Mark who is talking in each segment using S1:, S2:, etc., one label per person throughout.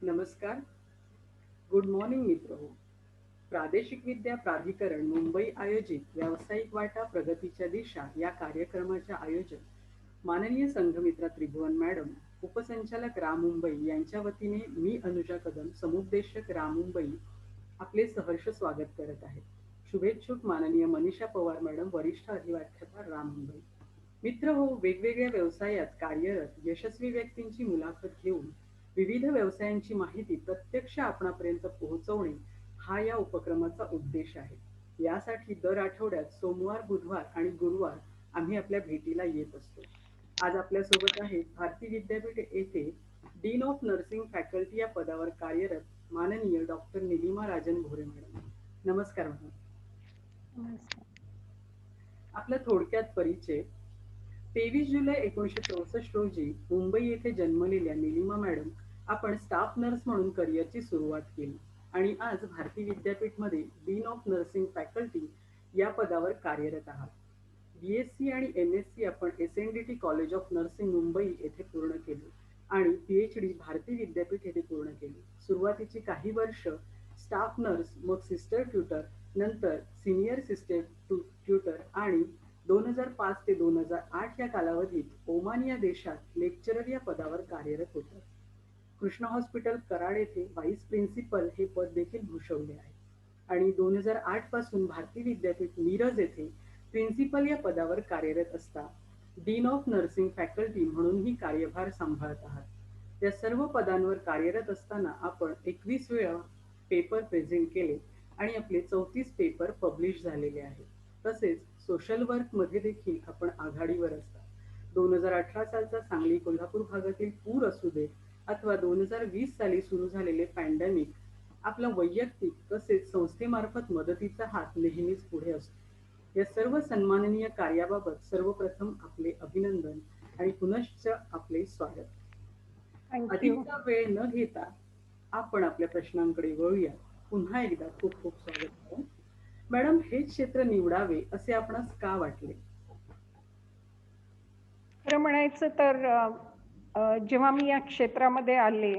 S1: नमस्कार. Good morning मित्र हो. प्रादेशिक विद्या प्राधिकरण मुंबई आयोजित व्यावसायिक वाटा प्रगतीच्या दिशा या कार्यक्रमाच्या आयोजक माननीय संघमित्रा त्रिभुवन मॅडम, उपसंचालक राम मुंबई यांच्या वतीने मी अनुजा कदम, समुपदेशक राम मुंबई आपले सहर्ष स्वागत करत आहे. शुभेच्छुक माननीय मनीषा पवार मॅडम, वरिष्ठ अधिव्याख्याता राम मुंबई. मित्र हो, वेगवेगळ्या व्यवसायात कार्यरत यशस्वी व्यक्तींची मुलाखत घेऊन विविध व्यवसायांची माहिती प्रत्यक्ष आपणापर्यंत पोहोचवणे हा या उपक्रमाचा उद्देश आहे. यासाठी दर आठवड्यात सोमवार, बुधवार आणि गुरुवार आम्ही आपल्या भेटीला येत असतो. आज आपल्यासोबत आहेत भारती विद्यापीठ येथे डीन ऑफ नर्सिंग फॅकल्टी या पदावर कार्यरत माननीय डॉक्टर निलिमा राजन भोरे मॅडम. नमस्कार मॅडम.
S2: नमस्कार.
S1: आपला थोडक्यात परिचय. 23 जुलै 1964 रोजी मुंबई येथे जन्मलेल्या निलिमा मॅडम आपण स्टाफ नर्स म्हणून करिअरची सुरुवात केली आणि आज भारती विद्यापीठमध्ये डीन ऑफ नर्सिंग फॅकल्टी या पदावर कार्यरत आहात. BSc आणि MSc आपण SNDT college of nursing Mumbai येथे पूर्ण केले आणि PhD भारती विद्यापीठ येथे पूर्ण केली. सुरुवातीची काही वर्ष स्टाफ नर्स, मग सिस्टर ट्युटर, नंतर सिनियर सिस्टर ट्युटर आणि 2005 ते 2008 या कालावधीत ओमान या देशात लेक्चरर या पदावर कार्यरत होते. कृष्णा हॉस्पिटल कराड येथे व्हाईस प्रिन्सिपल हे पद देखील भूषवले आहे आणि 2008 पासून भारती विद्यापीठ मिरज येथे प्रिन्सिपल या पदावर कार्यरत असता डीन ऑफ नर्सिंग फॅकल्टी म्हणूनही कार्यभार सांभाळत आहात. या सर्व पदांवर कार्यरत असताना आपण 21 वेळा पेपर प्रेझेंट केले आणि आपले 34 पेपर पब्लिश झालेले आहेत. तसेच सोशल वर्क मध्ये देखील आपण आघाडीवर असता. 2018 सालचा सांगली कोल्हापूर भागातील पूर असू दे अथवा 2020 साली सुरू झालेले पॅन्डेमिक, आपला वैयक्तिक तसेच संस्थेमार्फत मदतीचा हात नेहमीच पुढे असतो. या सर्व सन्माननीय कार्याबाबत सर्वप्रथम आपले अभिनंदन आणि पुनश्च आपले स्वागत.
S2: थँक्यू.
S1: अधिकचा वेळ न घेता आपण आपल्या प्रश्नांकडे वळूया. पुन्हा एकदा खूप खूप स्वागत आहे. मॅडम, हे क्षेत्र निवडावे असे आपणास का वाटले?
S2: खरं म्हणायचं तर जेव्हा मी या क्षेत्रामध्ये आले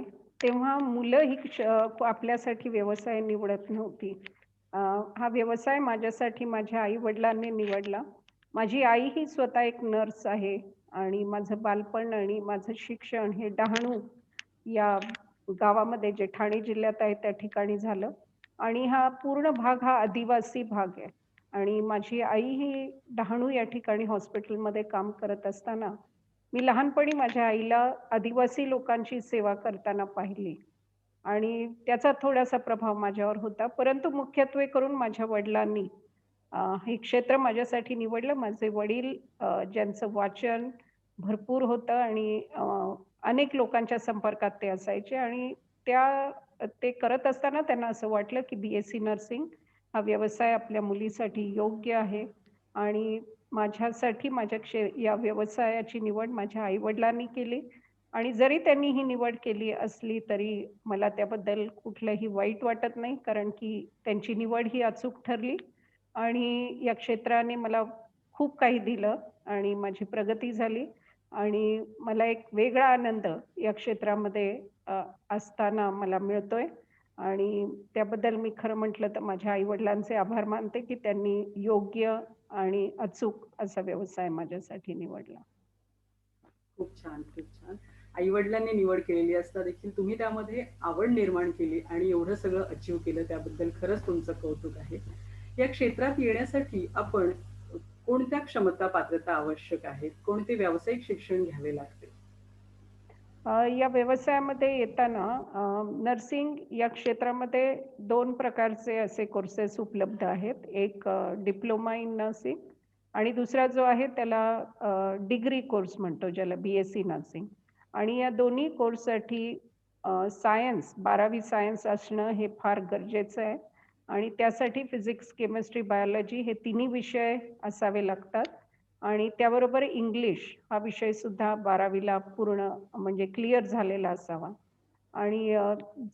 S2: तेव्हा मुलं ही आपल्यासाठी व्यवसाय निवडत नव्हती. हा व्यवसाय माझ्यासाठी माझ्या आई वडिलांनी निवडला. माझी आई ही स्वतः एक नर्स आहे आणि माझं बालपण आणि माझं शिक्षण हे डहाणू या गावामध्ये जे ठाणे जिल्ह्यात आहे त्या ठिकाणी झालं आणि हा पूर्ण भाग हा आदिवासी भाग आहे आणि माझी आई ही डहाणू या ठिकाणी हॉस्पिटलमध्ये काम करत असताना मी लहानपणी माझ्या आईला आदिवासी लोकांची सेवा करताना पाहिली आणि त्याचा थोडासा प्रभाव माझ्यावर होता. परंतु मुख्यत्वे करून माझ्या वडिलांनी हे क्षेत्र माझ्यासाठी निवडलं. माझे वडील ज्यांचं वाचन भरपूर होतं आणि अनेक लोकांच्या संपर्कात ते असायचे आणि ते करत असताना त्यांना असं वाटलं की BSc नर्सिंग हा व्यवसाय आपल्या मुलीसाठी योग्य आहे आणि माझ्यासाठी या व्यवसायाची निवड माझ्या आईवडिलांनी केली आणि जरी त्यांनी ही निवड केली असली तरी मला त्याबद्दल कुठलंही वाईट वाटत नाही, कारण की त्यांची निवड ही अचूक ठरली आणि या क्षेत्राने मला खूप काही दिलं आणि माझी प्रगती झाली आणि मला एक वेगळा आनंद या क्षेत्रामध्ये असताना मला मिळतोय आणि त्याबद्दल मी खरं म्हटलं तर माझ्या आई-वडिलांचे आभार मानते की त्यांनी योग्य आणि अचूक असा व्यवसाय माझ्यासाठी निवडला.
S1: खूप छान, खूप छान. आई-वडिलांनी निवड केलेली असता देखील तुम्ही त्यामध्ये आवड निर्माण केली आणि एवढं सगळं अचीव्ह केलं, त्याबद्दल खरंच तुमचं कौतुक आहे. या क्षेत्रात येण्यासाठी आपण कोणत्या क्षमता, पात्रता आवश्यक आहेत? कोणते व्यावसायिक शिक्षण घ्यावे लागते?
S2: या व्यवसायामध्ये येताना नर्सिंग या क्षेत्रामध्ये 2 प्रकारचे असे कोर्सेस उपलब्ध आहेत. एक डिप्लोमा इन नर्सिंग आणि दुसरा जो आहे त्याला डिग्री कोर्स म्हणतो, ज्याला BSc नर्सिंग. आणि या दोन्ही कोर्ससाठी सायन्स 12वी सायन्स असणं हे फार गरजेचं आहे आणि त्यासाठी फिजिक्स, केमिस्ट्री, बायोलॉजी हे तिन्ही विषय असावे लागतात आणि त्याबरोबर इंग्लिश हा विषय सुद्धा 12वीला पूर्ण म्हणजे क्लिअर झालेला असावा. आणि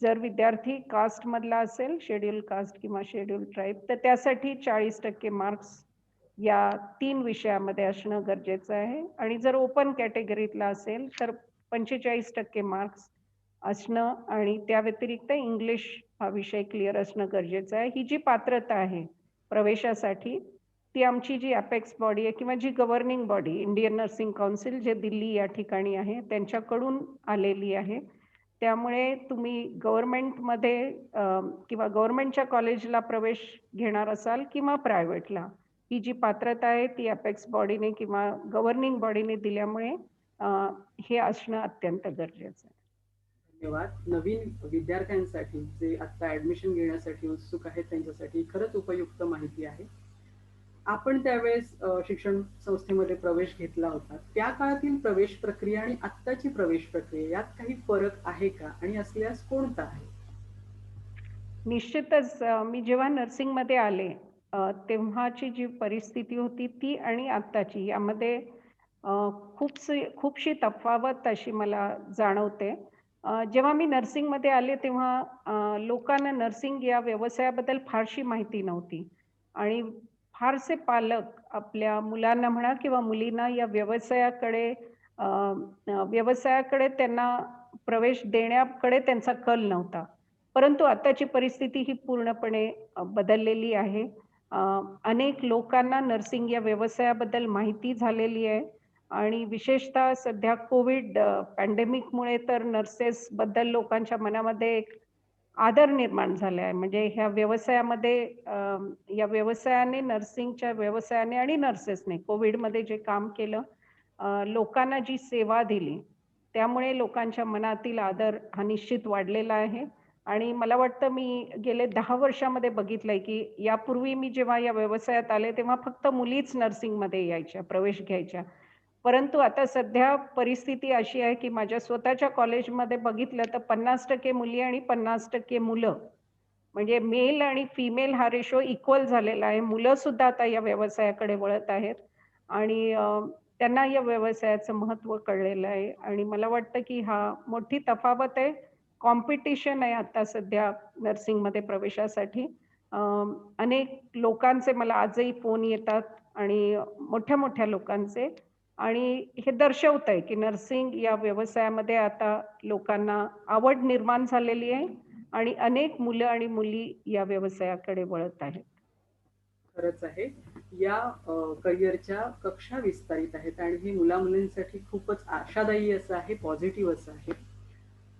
S2: जर विद्यार्थी कास्टमधला असेल, शेड्यूल कास्ट किंवा शेड्यूल ट्राईब, तर त्यासाठी 40% मार्क्स या 3 विषयामध्ये असणं गरजेचं आहे आणि जर ओपन कॅटेगरीतला असेल तर 45% मार्क्स असणं आणि त्या व्यतिरिक्त इंग्लिश हा विषय क्लिअर असणं गरजेचं आहे. ही जी पात्रता आहे प्रवेशासाठी, ती आमची जी अपेक्स बॉडी आहे किंवा जी governing body Indian nursing council जे दिल्ली या ठिकाणी आहे, त्यांच्याकडून आलेली आहे. त्यामुळे तुम्ही गव्हर्नमेंटमध्ये किंवा गव्हर्नमेंटच्या कॉलेजला प्रवेश घेणार असाल किंवा प्रायव्हेटला, ही जी पात्रता आहे ती अपेक्स बॉडीने किंवा गव्हर्निंग बॉडीने दिल्यामुळे अ, हे असणं अत्यंत गरजेचं आहे.
S1: धन्यवाद. नवीन विद्यार्थ्यांसाठी जे आता ॲडमिशन घेण्यासाठी उत्सुक आहेत त्यांच्यासाठी खरंच उपयुक्त माहिती आहे. आपण त्यावेळेस शिक्षण संस्थेमध्ये प्रवेश घेतला होता. त्या काळातील प्रवेश प्रक्रिया आणि आत्ताची प्रवेश प्रक्रिया यात काही फरक आहे का? आणि असल्यास कोणता आहे?
S2: निश्चितच मी जेव्हा नर्सिंगमध्ये आले तेव्हाची जी परिस्थिती होती ती आणि आत्ताची यामध्ये अ, खूपशी तफावत अशी मला जाणवते. जेव्हा मी नर्सिंगमध्ये आले तेव्हा लोकांना नर्सिंग या व्यवसायाबद्दल फारशी माहिती नव्हती आणि फारसे पालक आपल्या मुलांना म्हणा किंवा मुलींना या व्यवसायाकडे त्यांना प्रवेश देण्याकडे त्यांचा कल नव्हता. परंतु आताची परिस्थिती ही पूर्णपणे बदललेली आहे. अ, अनेक लोकांना नर्सिंग या व्यवसायाबद्दल माहिती झालेली आहे आणि विशेषतः सध्या कोविड पॅन्डेमिकमुळे तर नर्सेसबद्दल लोकांच्या मनामध्ये एक आदर निर्माण झाला आहे. म्हणजे ह्या व्यवसायामध्ये या व्यवसायाने नर्सिंगच्या व्यवसायाने आणि नर्सेसने कोविडमध्ये जे काम केलं, लोकांना जी सेवा दिली, त्यामुळे लोकांच्या मनातील आदर हा निश्चित वाढलेला आहे. आणि मला वाटतं मी गेले 10 वर्षामध्ये बघितलंय, की यापूर्वी मी जेव्हा या व्यवसायात आले, तेव्हा फक्त मुलीच नर्सिंगमध्ये यायच्या, प्रवेश घ्यायच्या. परंतु आता सध्या परिस्थिती अशी आहे, की माझ्या स्वतःच्या कॉलेजमध्ये बघितलं तर 50% मुली आणि 50% मुलं. म्हणजे मेल आणि फिमेल हा रेशो इक्वल झालेला आहे. मुलंसुद्धा आता या व्यवसायाकडे वळत आहेत आणि त्यांना या व्यवसायाचं महत्त्व कळलेलं आहे आणि मला वाटतं, की हा मोठी तफावत आहे. कॉम्पिटिशन आहे आता सध्या नर्सिंगमध्ये प्रवेशासाठी. अ, अनेक लोकांचे मला आजही फोन येतात आणि मोठ्या-मोठ्या लोकांचे आणि हे दर्शवतंय, की नर्सिंग या व्यवसायामध्ये आता लोकांना आवड निर्माण झालेली आहे आणि अनेक मुलं आणि मुली या व्यवसायाकडे वळत आहेत.
S1: खरंच आहे. या करिअरच्या कक्षा विस्तारित आहेत आणि हे मुला-मुलींसाठी खूपच आशादायी असं आहे, पॉझिटिव्ह असं आहे.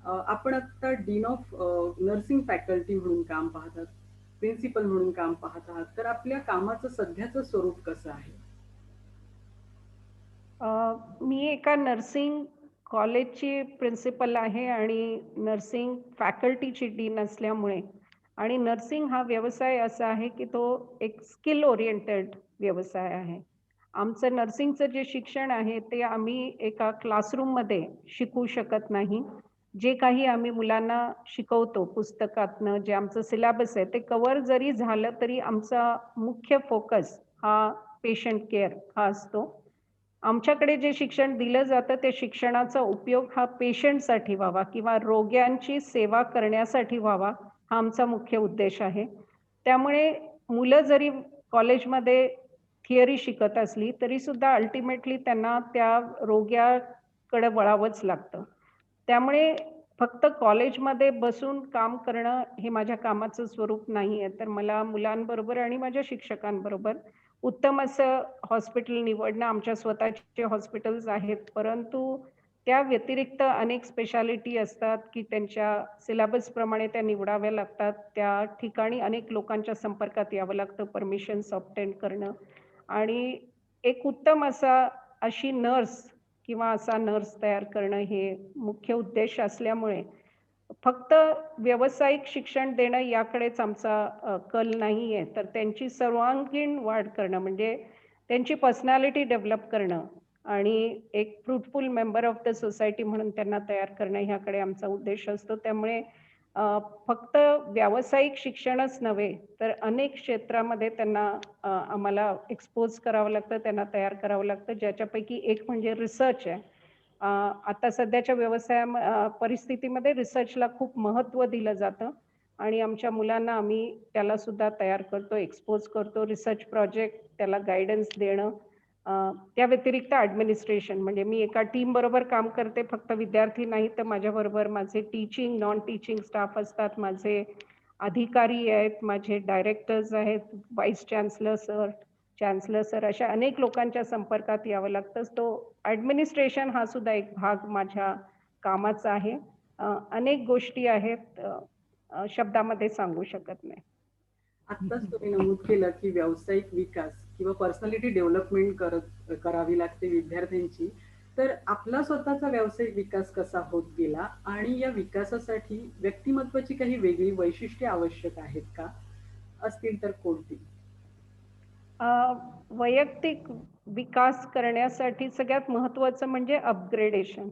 S1: आपण आता डीन ऑफ नर्सिंग फॅकल्टी म्हणून काम पाहत आहात, प्रिन्सिपल म्हणून काम पाहत आहात. तर आपल्या कामाचं सध्याचं स्वरूप कसं आहे?
S2: मी एका नर्सिंग कॉलेजची प्रिन्सिपल आहे आणि नर्सिंग फॅकल्टीची डीन असल्यामुळे आणि नर्सिंग हा व्यवसाय असा आहे, की तो एक स्किल ओरिएंटेड व्यवसाय आहे. आमचं नर्सिंगचं जे शिक्षण आहे, ते आम्ही एका क्लासरूममध्ये शिकवू शकत नाही. जे काही आम्ही मुलांना शिकवतो पुस्तकातनं, जे आमचं सिलेबस आहे, ते कव्हर जरी झालं, तरी आमचा मुख्य फोकस हा पेशंट केअर हा असतो. आमच्याकडे जे शिक्षण दिलं जातं, त्या शिक्षणाचा उपयोग हा पेशंटसाठी व्हावा किंवा रोग्यांची सेवा करण्यासाठी व्हावा, हा आमचा मुख्य उद्देश आहे. त्यामुळे मुलं जरी कॉलेजमध्ये थिअरी शिकत असली, तरीसुद्धा अल्टिमेटली त्यांना त्या रोग्याकडे वळावंच लागतं. त्यामुळे फक्त कॉलेजमध्ये बसून काम करणं हे माझ्या कामाचं स्वरूप नाही आहे. तर मला मुलांबरोबर आणि माझ्या शिक्षकांबरोबर उत्तम असं हॉस्पिटल निवडणं आमच्या स्वतःचे हॉस्पिटल्स आहेत. परंतु त्या व्यतिरिक्त अनेक स्पेशालिटी असतात, की त्यांच्या सिलेबसप्रमाणे त्या निवडाव्या लागतात. त्या ठिकाणी अनेक लोकांच्या संपर्कात यावं लागतं, परमिशन्स ऑब्टेन करणं आणि एक उत्तम अशी नर्स किंवा असा नर्स तयार करणं हे मुख्य उद्देश असल्यामुळे फक्त व्यावसायिक शिक्षण देणं याकडेच आमचा कल नाहीये. तर त्यांची सर्वांगीण वाढ करणं म्हणजे त्यांची पर्सनॅलिटी डेव्हलप करणं आणि एक fruitful member of the society म्हणून त्यांना तयार करणं ह्याकडे आमचा उद्देश असतो. त्यामुळे फक्त व्यावसायिक शिक्षणच नव्हे, तर अनेक क्षेत्रामध्ये त्यांना आम्हाला एक्सपोज करावं लागतं, त्यांना तयार करावं लागतं. ज्याच्यापैकी एक म्हणजे रिसर्च आहे. आता सध्याच्या परिस्थितीमध्ये रिसर्चला खूप महत्त्व दिलं जातं आणि आमच्या मुलांना आम्ही त्याला सुद्धा तयार करतो, एक्सपोज करतो. रिसर्च प्रोजेक्ट, त्याला गाईडन्स देणं त्या व्यतिरिक्त ॲडमिनिस्ट्रेशन म्हणजे मी एका टीम बरोबर काम करते. फक्त विद्यार्थी नाही, तर माझ्याबरोबर माझे टीचिंग, नॉन टीचिंग स्टाफ असतात. माझे अधिकारी आहेत, माझे डायरेक्टर्स आहेत, vice chancellor sir, chancellor sir अशा अनेक लोकांच्या संपर्कात यावं लागतं. तो ॲडमिनिस्ट्रेशन हा सुद्धा एक भाग माझ्या कामाचा आहे. अनेक गोष्टी आहेत शब्दामध्ये सांगू शकत नाही.
S1: आत्ताच तुम्ही नमूद केलं, की व्यावसायिक विकास किंवा पर्सनॅलिटी डेव्हलपमेंट करावी लागते विद्यार्थ्यांची. तर आपला स्वतःचा व्यावसायिक विकास कसा होत गेला आणि या विकासासाठी व्यक्तिमत्त्वाची काही वेगळी वैशिष्ट्ये आवश्यक आहेत का? असतील तर कोणती?
S2: अ, वैयक्तिक विकास करण्यासाठी सगळ्यात महत्त्वाचं म्हणजे अपग्रेडेशन.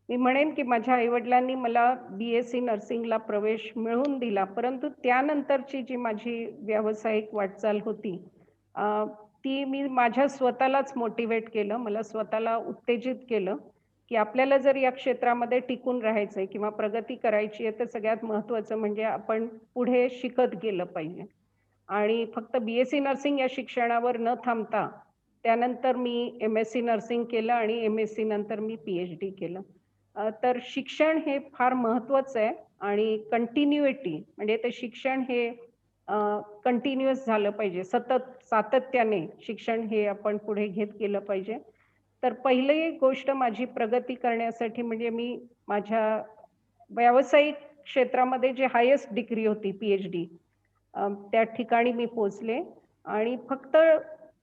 S2: मी म्हणेन की माझ्या आई-वडिलांनी मला बी-एस-सी नर्सिंगला प्रवेश मिळवून दिला. परंतु त्यानंतरची जी माझी व्यावसायिक वाटचाल होती, अ, ती मी माझ्या स्वतःलाच मोटिव्हेट केलं. मला स्वतःला उत्तेजित केलं, की आपल्याला जर या क्षेत्रामध्ये टिकून राहायचंय किंवा प्रगती करायची आहे, तर सगळ्यात महत्त्वाचं म्हणजे आपण पुढे शिकत गेलं पाहिजे. आणि फक्त बी-एस-सी नर्सिंग या शिक्षणावर न थांबता त्यानंतर मी एम-एस-सी नर्सिंग केलं आणि एम-एस-सी नंतर मी पी-एच-डी केलं. तर शिक्षण हे फार महत्त्वाचं आहे आणि कंटिन्युइटी म्हणजे ते शिक्षण हे कंटिन्युअस झालं पाहिजे. सतत सातत्याने शिक्षण हे आपण पुढे घेत गेलं पाहिजे. तर पहिली गोष्ट माझी प्रगती करण्यासाठी म्हणजे मी माझ्या व्यावसायिक क्षेत्रामध्ये जी हायेस्ट डिग्री होती पी-एच-डी त्या ठिकाणी मी पोहोचले आणि फक्त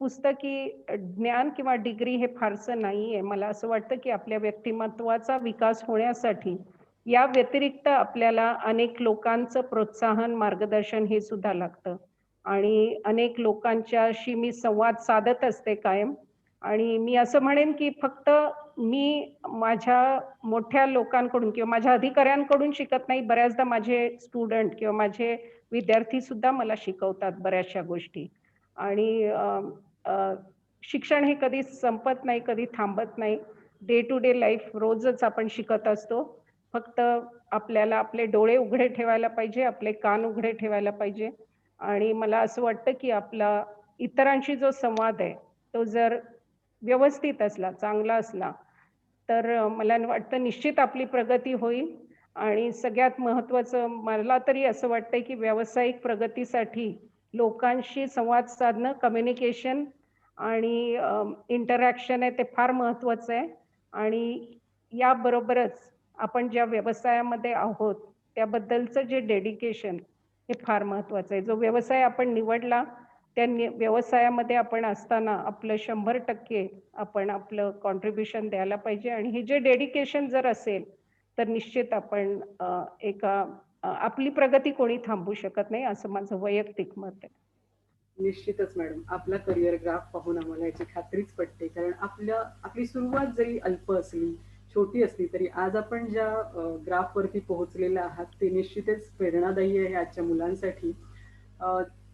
S2: पुस्तकी ज्ञान किंवा डिग्री हे फारसं नाहीये. मला असं वाटतं, की आपल्या व्यक्तिमत्त्वाचा विकास होण्यासाठी या व्यतिरिक्त आपल्याला अनेक लोकांचं प्रोत्साहन, मार्गदर्शन हे सुद्धा लागतं आणि अनेक लोकांच्याशी मी संवाद साधत असते कायम आणि मी असं म्हणेन, की फक्त मी माझ्या मोठ्या लोकांकडून किंवा माझ्या अधिकाऱ्यांकडून शिकत नाही. बऱ्याचदा माझे स्टुडंट किंवा माझे विद्यार्थी सुद्धा मला शिकवतात बऱ्याचशा गोष्टी आणि अ, शिक्षण हे कधी संपत नाही, कधी थांबत नाही. डे टू डे लाईफ रोजच आपण शिकत असतो. फक्त आपल्याला आपले डोळे उघडे ठेवायला पाहिजे, आपले कान उघडे ठेवायला पाहिजे आणि मला असं वाटतं, की आपला इतरांशी जो संवाद आहे, तो जर व्यवस्थित असला, चांगला असला, तर मला वाटतं निश्चित आपली प्रगती होईल आणि सगळ्यात महत्त्वाचं मला तरी असं वाटतंय, की व्यावसायिक प्रगतीसाठी लोकांशी संवाद साधणं, कम्युनिकेशन आणि इंटरॅक्शन आहे ते फार महत्त्वाचं आहे आणि याबरोबरच आपण ज्या व्यवसायामध्ये आहोत, त्याबद्दलचं जे डेडिकेशन हे फार महत्त्वाचं आहे. जो व्यवसाय आपण निवडला, त्या व्यवसायामध्ये आपण असताना आपलं 100% आपण आपलं कॉन्ट्रिब्युशन द्यायला पाहिजे आणि हे जे डेडिकेशन जर असेल, तर निश्चित आपण आपली प्रगती कोणी थांबवू शकत नाही, असं माझं वैयक्तिक मत आहे.
S1: निश्चितच मॅडम. आपला करिअर ग्राफ पाहून आम्हाला याची खात्रीच पटते. कारण आपली सुरुवात जरी अल्प असली, छोटी असली तरी आज आपण ज्या ग्राफवरती पोहोचलेले आहात, ते निश्चितच प्रेरणादायी आहे आजच्या मुलांसाठी.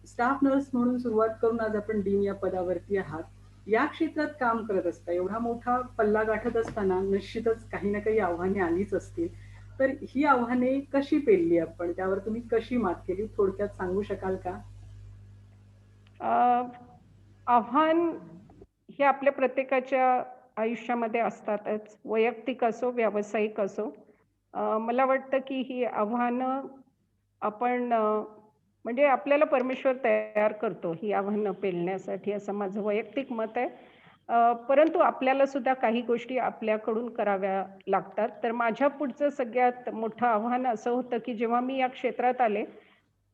S1: स्टाफ नर्स म्हणून सुरुवात करून आज आपण डीन या पदावरती आहात. या क्षेत्रात काम करत असता, एवढा मोठा पल्ला गाठत असताना निश्चितच काही ना काही आव्हाने आलीच असतील. तर ही आव्हाने कशी पेलली आपण? त्यावर तुम्ही कशी मात केली? थोडक्यात सांगू शकाल का?
S2: अ, आव्हान हे आपल्या प्रत्येकाच्या आयुष्यामध्ये असतातच, वैयक्तिक असो, व्यावसायिक असो. मला वाटतं की ही आव्हानं आपण म्हणजे आपल्याला परमेश्वर तयार करतो ही आव्हानं पेलण्यासाठी असं माझं वैयक्तिक मत आहे. परंतु आपल्याला सुद्धा काही गोष्टी आपल्याकडून कराव्या लागतात. तर माझ्या पुढचं सगळ्यात मोठं आव्हान असं होतं की जेव्हा मी या क्षेत्रात आले,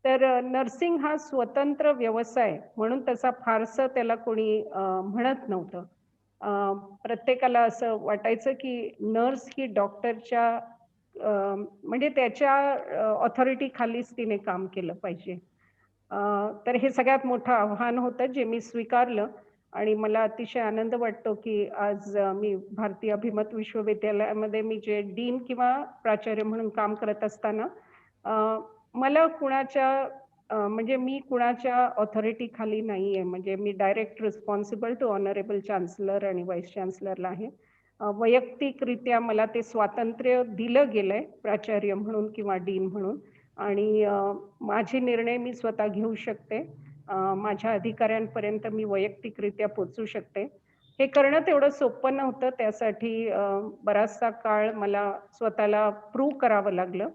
S2: तर नर्सिंग हा स्वतंत्र व्यवसाय म्हणून तसा फारसं त्याला कोणी म्हणत नव्हतं. अ, प्रत्येकाला असं वाटायचं की नर्स ही डॉक्टरच्या म्हणजे त्याच्या ऑथॉरिटीखालीच तिने काम केलं पाहिजे. अ, तर हे सगळ्यात मोठं आव्हान होतं जे मी स्वीकारलं आणि मला अतिशय आनंद वाटतो की आज मी भारतीय अभिमत विश्वविद्यालयामध्ये मी जे डीन किंवा प्राचार्य म्हणून काम करत असताना अ, मला म्हणजे मी कुणाच्या ऑथॉरिटीखाली नाहीये. म्हणजे मी direct responsible to honourable chancellor आणि व्हाईस चान्सलरला आहे. वैयक्तिकरित्या मला ते स्वातंत्र्य दिलं गेलंय प्राचार्य म्हणून किंवा डीन म्हणून आणि माझे निर्णय मी स्वतः घेऊ शकते. माझ्या अधिकाऱ्यांपर्यंत मी वैयक्तिकरित्या पोहोचू शकते. हे करणं तेवढं सोपं नव्हतं. त्यासाठी बराचसा काळ मला स्वतःला प्रूव्ह करावं लागलं.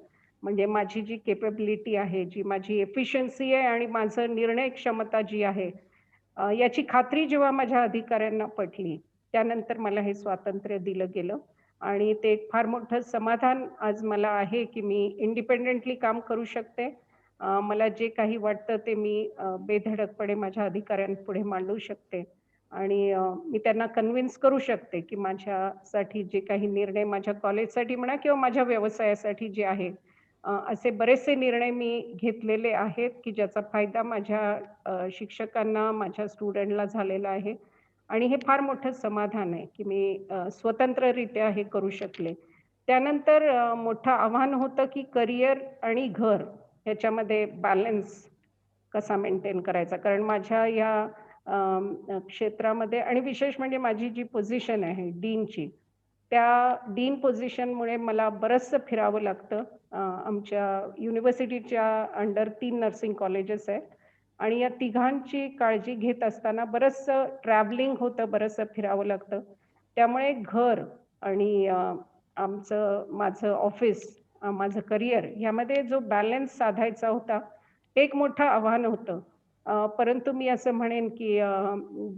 S2: म्हणजे माझी जी कॅपेबिलिटी आहे, जी माझी एफिशियन्सी आहे आणि माझं निर्णय क्षमता जी आहे, याची खात्री जेव्हा माझ्या अधिकाऱ्यांना पटली, त्यानंतर मला हे स्वातंत्र्य दिलं गेलं आणि ते एक फार मोठं समाधान आज मला आहे, की मी इंडिपेंडेंटली काम करू शकते. मला जे काही वाटतं ते मी बेधडकपणे माझ्या अधिकाऱ्यांपुढे मांडू शकते आणि मी त्यांना कन्विन्स करू शकते, की माझ्यासाठी जे काही निर्णय माझ्या कॉलेजसाठी म्हणा किंवा माझ्या व्यवसायासाठी जे आहे, असे बरेचसे निर्णय मी घेतलेले आहेत, की ज्याचा फायदा माझ्या शिक्षकांना, माझ्या स्टुडंटला झालेला आहे आणि हे फार मोठं समाधान आहे, की मी स्वतंत्ररित्या हे करू शकले. त्यानंतर मोठं आव्हान होतं, की करिअर आणि घर ह्याच्यामध्ये बॅलन्स कसा मेंटेन करायचा. कारण माझ्या या क्षेत्रामध्ये आणि विशेष म्हणजे माझी जी पोझिशन आहे डीनची, त्या डीन पोझिशनमुळे मला बरचसं फिरावं लागतं. आमच्या युनिव्हर्सिटीच्या अंडर 3 नर्सिंग कॉलेजेस आहेत आणि या तिघांची काळजी घेत असताना बरचसं ट्रॅव्हलिंग होतं, बरचसं फिरावं लागतं. त्यामुळे घर आणि माझं ऑफिस, माझं करिअर ह्यामध्ये जो बॅलन्स साधायचा होता, हे एक मोठं आव्हान होतं. परंतु मी असं म्हणेन, की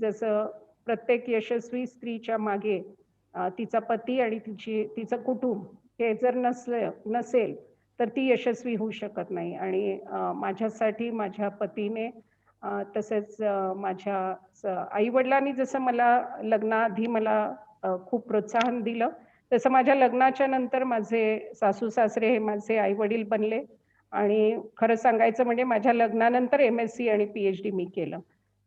S2: जसं प्रत्येक यशस्वी स्त्रीच्या मागे तिचा पती आणि तिचं कुटुंब हे जर नसेल, तर ती यशस्वी होऊ शकत नाही आणि माझ्यासाठी माझ्या पतीने तसेच माझ्या आई-वडिलांनी जसं मला लग्नाआधी मला खूप प्रोत्साहन दिलं, तसं माझ्या लग्नाच्या नंतर माझे सासू-सासरे हे माझे आई-वडील बनले आणि खरं सांगायचं म्हणजे माझ्या लग्नानंतर एम-एससी आणि पी-एच-डी मी केलं.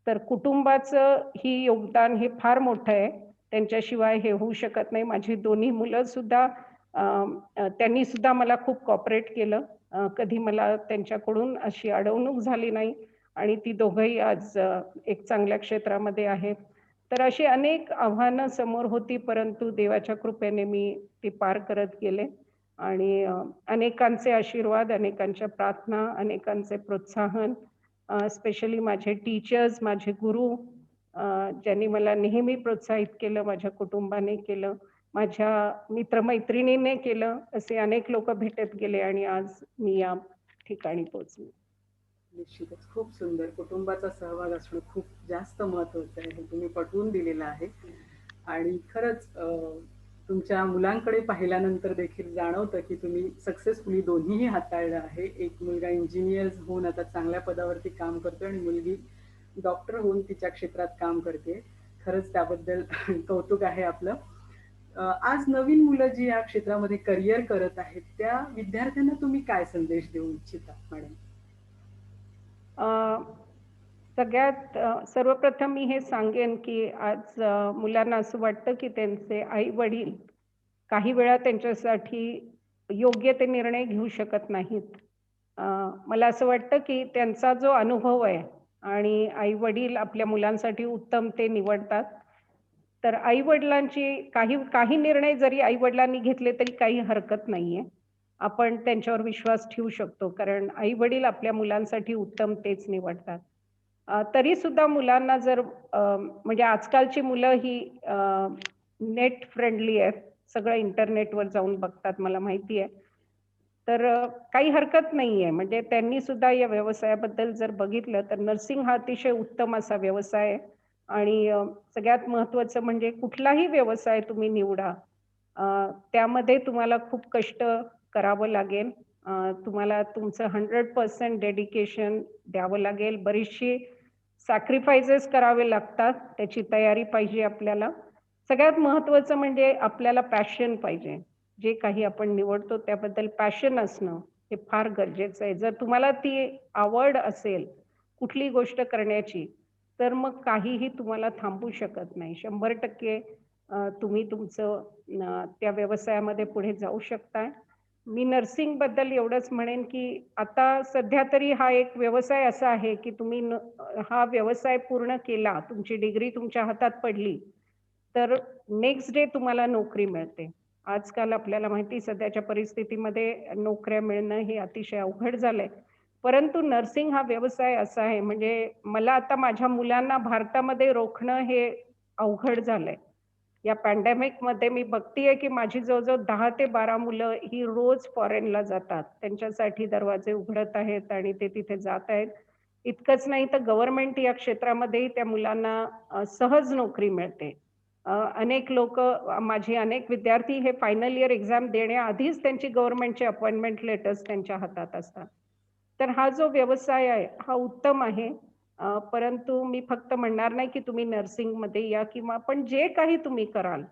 S2: तर कुटुंबाचं ही योगदान हे फार मोठं आहे. त्यांच्याशिवाय हे होऊ शकत नाही. माझी दोन्ही मुलंसुद्धा अ, त्यांनी सुद्धा मला खूप कोऑपरेट केलं. कधी मला त्यांच्याकडून अशी अडवणूक झाली नाही आणि ती दोघंही आज एक चांगल्या क्षेत्रामध्ये आहेत. तर अशी अनेक आव्हानं समोर होती, परंतु देवाच्या कृपेने मी ती पार करत गेले आणि अनेकांचे आशीर्वाद, अनेकांच्या प्रार्थना, अनेकांचे प्रोत्साहन, स्पेशली माझे टीचर्स, माझे गुरु ज्यांनी मला नेहमी प्रोत्साहित केलं, माझ्या कुटुंबाने केलं, माझ्या मित्र-मैत्रिणींनी केलं, असे अनेक लोकं भेटत गेले आणि आज मी या ठिकाणी पोहोचले.
S1: निश्चितच. खूप सुंदर. कुटुंबाचा सहभाग असणं खूप जास्त महत्वाचं आहे. हे तुम्ही पटवून दिलेलं आहे. आणि खरंच तुमच्या मुलांकडे पाहिल्यानंतर देखील जाणवतं, की तुम्ही सक्सेसफुली दोन्हीही हाताळलं आहे. एक मुलगा इंजिनिअर होऊन आता चांगल्या पदावरती काम करतोय आणि मुलगी डॉक्टर होऊन तिच्या क्षेत्रात काम करते. खरंच त्याबद्दल कौतुक आहे आपलं. आज नवीन मुलं जी या क्षेत्रामध्ये करिअर करत आहेत, त्या विद्यार्थ्यांना तुम्ही काय संदेश देऊ इच्छिता मॅडम?
S2: अ, सगळ्यात सर्वप्रथम मी हे सांगेन, की आज मुलांना असं वाटतं, की त्यांचे आई-वडील काही वेळा त्यांच्यासाठी योग्य ते निर्णय घेऊ शकत नाहीत. अ, मला असं वाटतं, की त्यांचा जो अनुभव आहे आणि आई-वडील आपल्या मुलांसाठी उत्तम ते निवडतात. तर आई-वडिलांची काही काही निर्णय जरी आई-वडिलांनी घेतले तरी काही हरकत नाहीये. आपण त्यांच्यावर विश्वास ठेवू शकतो. कारण आई-वडील आपल्या मुलांसाठी उत्तम तेच निवडतात. तरीसुद्धा मुलांना जर म्हणजे आजकालची मुलं ही नेट फ्रेंडली आहेत. सगळं इंटरनेटवर जाऊन बघतात मला माहिती आहे. तर काही हरकत नाहीये. म्हणजे त्यांनी सुद्धा या व्यवसायाबद्दल जर बघितलं तर नर्सिंग हा अतिशय उत्तम असा व्यवसाय आहे आणि सगळ्यात महत्त्वाचं म्हणजे कुठलाही व्यवसाय तुम्ही निवडा, अ, त्यामध्ये तुम्हाला खूप कष्ट करावं लागेल. तुम्हाला तुमचं 100% डेडिकेशन द्यावं लागेल. बरीचशी सॅक्रिफाइसेस करावे लागतात. त्याची तयारी पाहिजे आपल्याला. सगळ्यात महत्त्वाचं म्हणजे आपल्याला पॅशन पाहिजे. जे काही आपण निवडतो त्याबद्दल पॅशन असणं हे फार गरजेचं आहे. जर तुम्हाला ती आवड असेल कुठली गोष्ट करण्याची, तर मग काहीही तुम्हाला थांबवू शकत नाही. 100% तुम्ही तुमचं त्या व्यवसायामध्ये पुढे जाऊ शकताय. मी नर्सिंगबद्दल एवढंच म्हणेन, की आता सध्या तरी हा एक व्यवसाय असा आहे, की तुम्ही हा व्यवसाय पूर्ण केला, तुमची डिग्री तुमच्या हातात पडली, तर नेक्स्ट डे तुम्हाला नोकरी मिळते. आजकाल आपल्याला माहिती आहे सध्याच्या परिस्थितीमध्ये नोकऱ्या मिळणं हे अतिशय अवघड झालंय. परंतु नर्सिंग हा व्यवसाय असा आहे म्हणजे मला आता माझ्या मुलांना भारतामध्ये रोखणं हे अवघड झालंय. या पॅन्डेमिकमध्ये मी बघतीये, की माझी जवळ-जवळ 10 ते 12 मुलं ही रोज फॉरेनला जातात. त्यांच्यासाठी दरवाजे उघडत आहेत आणि ते तिथे जात आहेत. इतकंच नाही तर गव्हर्नमेंट या क्षेत्रामध्येही त्या मुलांना सहज नोकरी मिळते. अनेक लोकं माझे अनेक विद्यार्थी हे फायनल इयर एक्झाम देण्याआधीच त्यांची गव्हर्नमेंटची अपॉइंटमेंट लेटर्स त्यांच्या हातात असतात. तर हा जो व्यवसाय आहे, हा उत्तम आहे. परंतु मी फक्त म्हणणार नाही, की तुम्ही नर्सिंगमध्ये या किंवा पण जे काही तुम्ही कराल,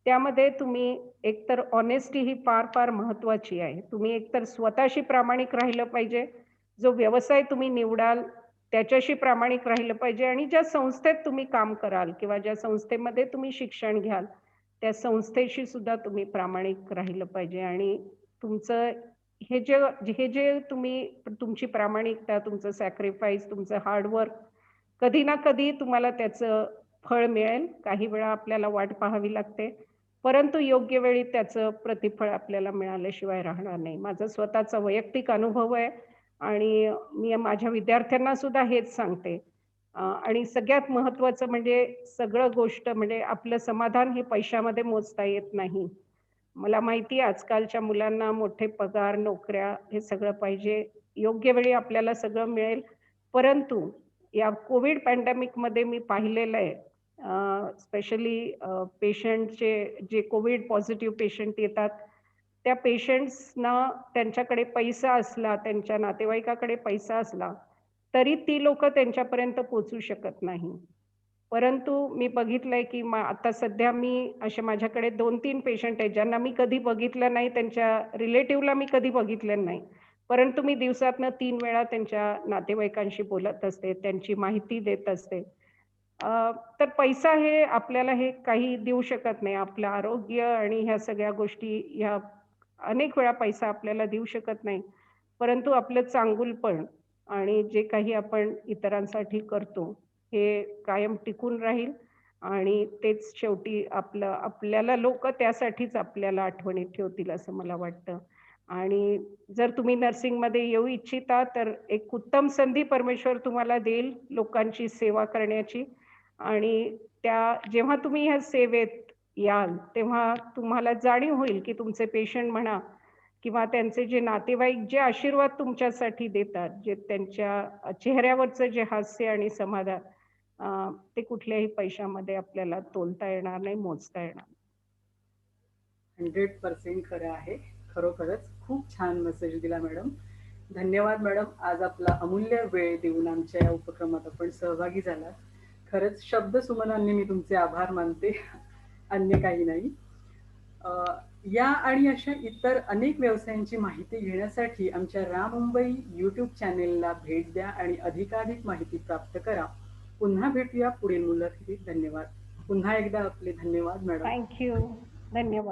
S2: त्यामध्ये तुम्ही एकतर ऑनेस्टी ही फार-फार महत्त्वाची आहे. तुम्ही एकतर स्वतःशी प्रामाणिक राहिलं पाहिजे. जो व्यवसाय तुम्ही निवडाल, त्याच्याशी प्रामाणिक राहिलं पाहिजे आणि ज्या संस्थेत तुम्ही काम कराल किंवा ज्या संस्थेमध्ये तुम्ही शिक्षण घ्याल, त्या संस्थेशी सुद्धा तुम्ही प्रामाणिक राहिलं पाहिजे आणि तुमचं हे जे हे जे तुम्ही तुमची प्रामाणिकता, तुमचं सॅक्रिफाईस, तुमचं हार्ड कधी ना कधी तुम्हाला त्याचं फळ मिळेल. काही वेळा आपल्याला वाट पाहावी लागते, परंतु योग्य वेळी त्याचं प्रतिफळ आपल्याला मिळाल्याशिवाय राहणार नाही. माझा स्वतःचा वैयक्तिक अनुभव आहे आणि मी माझ्या विद्यार्थ्यांना सुद्धा हेच सांगते. आणि सगळ्यात महत्त्वाचं म्हणजे सगळं गोष्ट म्हणजे आपलं समाधान हे पैशामध्ये मोजता येत नाही. मला माहिती आहे आजकालच्या मुलांना मोठे पगार, नोकऱ्या हे सगळं पाहिजे. योग्य वेळी आपल्याला सगळं मिळेल. परंतु या कोविड पॅन्डेमिकमध्ये मी पाहिलेलं आहे स्पेशली पेशंटचे जे कोविड पॉझिटिव्ह पेशंट येतात, त्या पेशंट्सना त्यांच्याकडे पैसा असला, त्यांच्या नातेवाईकाकडे पैसा असला, तरी ती लोकं त्यांच्यापर्यंत पोहोचू शकत नाही. परंतु मी बघितलंय, की आता सध्या मी असे माझ्याकडे 2-3 पेशंट आहेत, ज्यांना मी कधी बघितलं नाही, त्यांच्या रिलेटिव्हला मी कधी बघितलं नाही. परंतु मी दिवसातनं 3 वेळा त्यांच्या नातेवाईकांशी बोलत असते, त्यांची माहिती देत असते. तर पैसा हे आपल्याला हे काही देऊ शकत नाही. आपलं आरोग्य आणि ह्या सगळ्या गोष्टी ह्या अनेक वेळा पैसा आपल्याला देऊ शकत नाही. परंतु आपलं चांगुलपण आणि जे काही आपण इतरांसाठी करतो, हे कायम टिकून राहील आणि तेच शेवटी आपल्याला लोकं त्यासाठीच आपल्याला आठवणीत ठेवतील असं मला वाटतं. आणि जर तुम्ही नर्सिंगमध्ये येऊ इच्छिता, तर एक उत्तम संधी परमेश्वर तुम्हाला देईल लोकांची सेवा करण्याची आणि जेव्हा तुम्ही ह्या सेवेत याल, तेव्हा तुम्हाला जाणीव होईल, की तुमचे पेशंट म्हणा किंवा त्यांचे जे नातेवाईक जे आशीर्वाद तुमच्यासाठी देतात, जे त्यांच्या चेहऱ्यावरचं जे हास्य आणि समाधान ते कुठल्याही पैशामध्ये आपल्याला तोलता येणार नाही, मोजता येणार नाही.
S1: 100% खरं आहे. खरोखरच खूप छान मेसेज दिला मॅडम. धन्यवाद मॅडम. आज आपला अमूल्य वेळ देऊन आमच्या या उपक्रमात आपण सहभागी झालात. खरंच शब्दसुमनांनी मी तुमचे आभार मानते. अन्य काही नाही. अ, या आणि अशा इतर अनेक व्यवसायांची माहिती घेण्यासाठी आमच्या मुंबई यूट्यूब चॅनेलला भेट द्या आणि अधिकाधिक माहिती प्राप्त करा. पुन्हा भेटूया पुढील मुलाखतीत. धन्यवाद. पुन्हा एकदा आपले धन्यवाद मॅडम.
S2: Thank you. धन्यवाद.